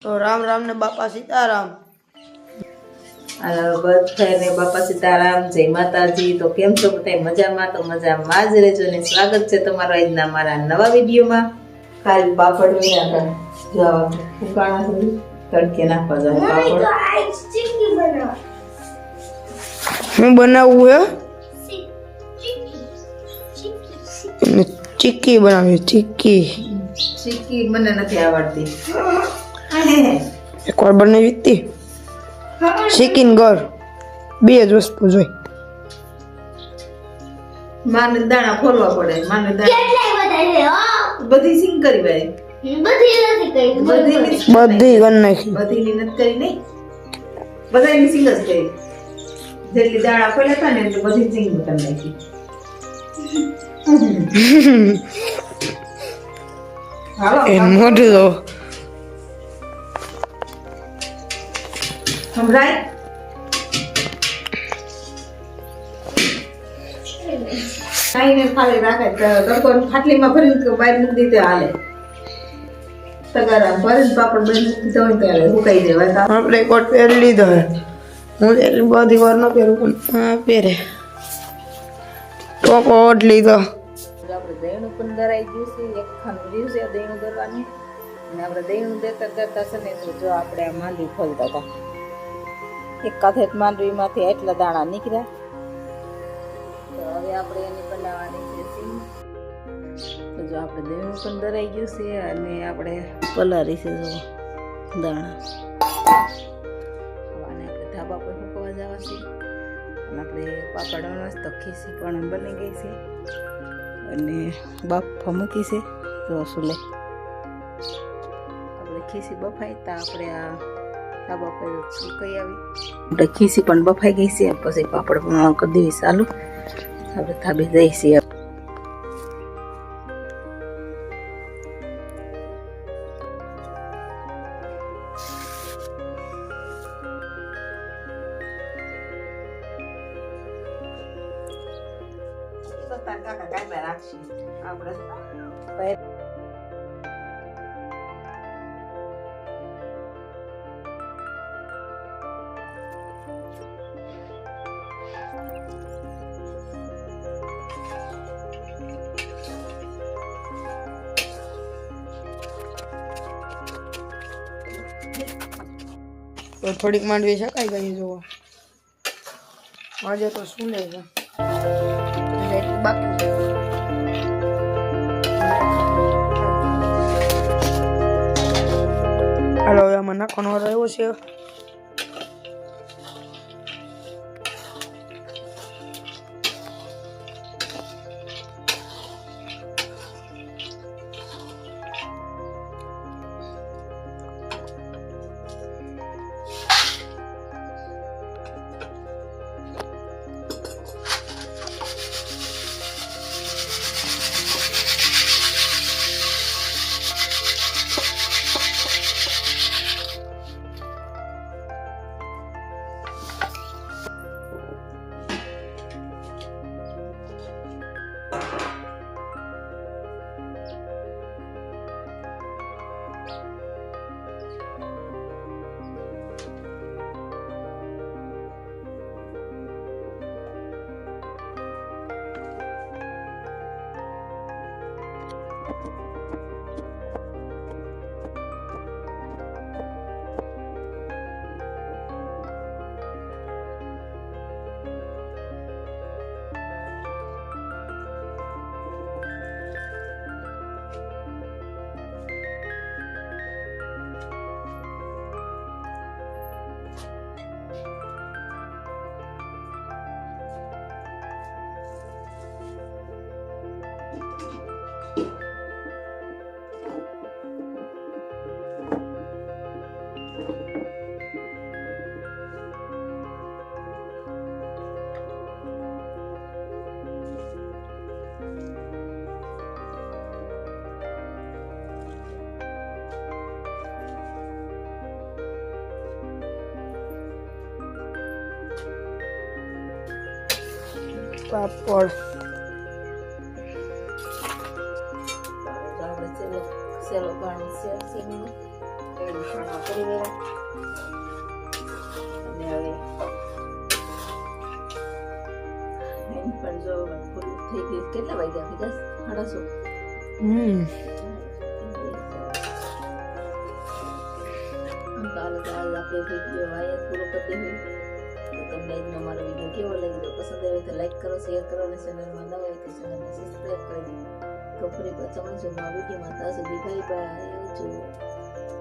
તો રામ રામ ને બાપા સીતારામ. બધાને બાપા સીતારામ, જય માતાજી. તો કેમ છો બધા? મજામાં? તો મજામાં જ રહેજો ને સ્વાગત છે તમારો આજના મારા નવા વિડીયોમાં. કાલ પાપડ વયા હતા, જો ફૂકાણા સુધી તડકે નાખવા જાય પાપડ. હું બનાવું હે ચીક્કી બનાવી. ચીક્કી મને નથી આવડતી. એકવાર બનાવી હતી. ચીકીન ગર બે જ વસ્તુ જોઈ. માને દાણા ખોલવા પડે. માને દાણા બધી સિંગ કરી ભાઈ. બધી ગન નાખી. બધીની નથી કરી નહીં, બધાની સિંગ જ કરી. જેટલી દાણા ખોલ્યા હતા ને એટલે બધી સિંગ કરી નાખી. એ મોઢું તો સંભળાય. ખાઈને ખાલી રાખે તડકો ખાટલીમાં ભરીને બહાર મૂકી દીધે હાલે. તગારા ભરીને પાપડ બની મૂકી હોય ત્યારે સુકાઈ દેવાય. આપણે કોટ પહેરી લીધો હે. હું એટલી બધી વાર ન પહેરું પણ હા પહેરે. તો કોટ લીધો. આપણે દહીંનું પણ દરાઈ ગયું છે. એક ખાનું રહ્યું છે દહીંનું દરવાનું. અને આપણે દહીંનું દેતા છે ને તો જો આપણે આ માંડવી ખોલતા હતા. એક કાથેટ માંડવીમાંથી એટલા દાણા નીકળ્યા. તો હવે આપણે એની બનાવવાની છે સિંગ. તો જો આપણે દહીંનું પણ દરાઈ ગયું છે અને આપણે પલારી છે જો દાણા. અને આપણે ધાબા પર મૂકવા જવા છે. અને આપણે પાપડ અણસ તો ખીસી પણ બની ગઈ છે અને બાફા મૂકી છે તો સુલે. આપણે ખીસી બફાઈ તા આપણે આ ધાબા પર સુકાઈ આવી. આપણે ખીસી પણ બફાઈ ગઈ છે. પછી પાપડ પણ કરી દેવી ચાલુ. આપણે ધાબે જઈ છીએ. તો થોડીક માંડવી શકાઈ ગઈ જોવો. આજે તો શું લે છે બાકી છે. હાલો હવે આમાં નાખવાનો રહ્યો છે. પાપડ સેલો પાણી છે. કામમાં કરી રહ્યા અને હવે એમ પણ જો પૂરું થઈ ગયું. કેટલા વાગ્યા વિકાસ? 8:30. ચાલો તો આજ આપણે વિડીયો અહીંયા પૂરો કરતી હોય. તો તમને આજનો મારો વિડીયો કેવો લાગ્યો? પસંદ આવે તો લાઈક કરો, શેર કરો અને ચેનલમાં નવા હોય તો ચેનલને સબસ્ક્રાઈબ કરી દો. તો ફરી પાછા મળશું નવા વિડીયોમાં. ત્યાં સુધી બાય બાય. આવજો.